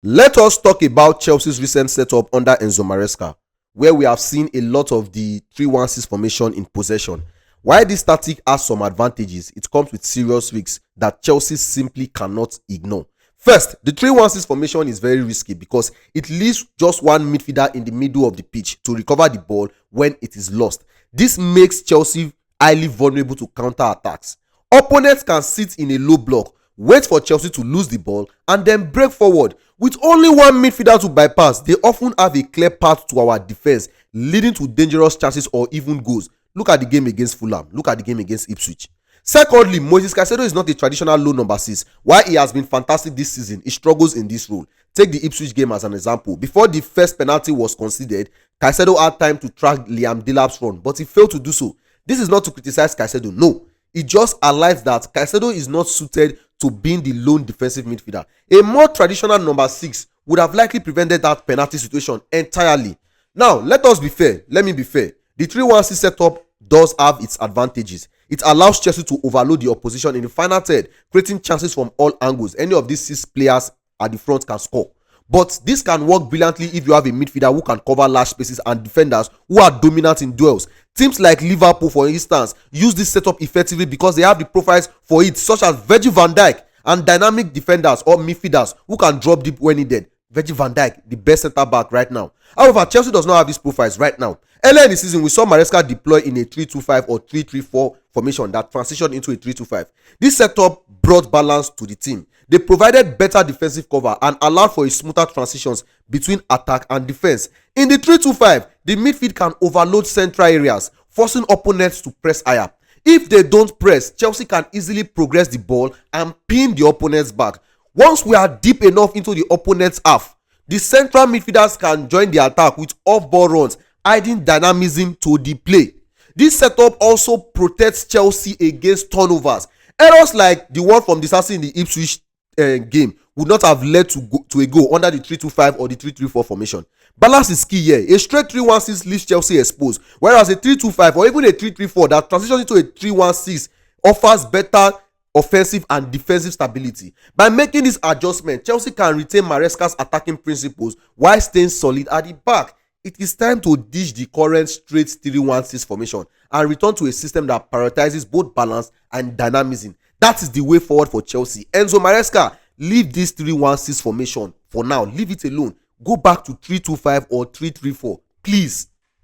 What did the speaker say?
Let us talk about Chelsea's recent setup under Enzo Maresca, where we have seen a lot of the 3-1-6 formation in possession. While this tactic has some advantages, it comes with serious risks that Chelsea simply cannot ignore. First, the 3-1-6 formation is very risky because it leaves just one midfielder in the middle of the pitch to recover the ball when it is lost. This makes Chelsea highly vulnerable to counter-attacks. Opponents can sit in a low block, wait for Chelsea to lose the ball, and then break forward. With only one midfielder to bypass, they often have a clear path to our defense, leading to dangerous chances or even goals. Look at the game against Fulham. Look at the game against Ipswich. Secondly, Moises Caicedo is not a traditional low number 6. While he has been fantastic this season, he struggles in this role. Take the Ipswich game as an example. Before the first penalty was conceded, Caicedo had time to track Liam Delap's run, but he failed to do so. This is not to criticize Caicedo, no. It just highlights that Caicedo is not suited to being the lone defensive midfielder. A more traditional number 6 would have likely prevented that penalty situation entirely. Now, let us be fair. Let me be fair. The 3-1-6 setup does have its advantages. It allows Chelsea to overload the opposition in the final third, creating chances from all angles. Any of these 6 players at the front can score. But this can work brilliantly if you have a midfielder who can cover large spaces and defenders who are dominant in duels. Teams like Liverpool, for instance, use this setup effectively because they have the profiles for it, such as Virgil van Dijk, and dynamic defenders or midfielders who can drop deep when needed. Virgil van Dijk, the best centre back right now. However, Chelsea does not have these profiles right now. Earlier in the season, we saw Maresca deploy in a 3-2-5 or 3-3-4 formation that transitioned into a 3-2-5. This setup brought balance to the team. They provided better defensive cover and allowed for a smoother transitions between attack and defense. In the 3-2-5, the midfield can overload central areas, forcing opponents to press higher. If they don't press, Chelsea can easily progress the ball and pin the opponent's back. Once we are deep enough into the opponent's half, the central midfielders can join the attack with off-ball runs, adding dynamism to the play. This setup also protects Chelsea against turnovers. Errors like the one from Disasi in the Ipswich game would not have led to a goal under the 3-2-5 or the 3-3-4 formation. Balance is key here. A straight 3-1-6 leaves Chelsea exposed, whereas a 3-2-5 or even a 3-3-4 that transitions into a 3-1-6 offers better offensive and defensive stability. By making this adjustment, Chelsea can retain Maresca's attacking principles while staying solid at the back. It is time to ditch the current straight 3-1-6 formation and return to a system that prioritizes both balance and dynamism. That is the way forward for Chelsea. Enzo Maresca, leave this 3-1-6 formation for now. Leave it alone. Go back to 3-2-5 or 3-3-4. Please.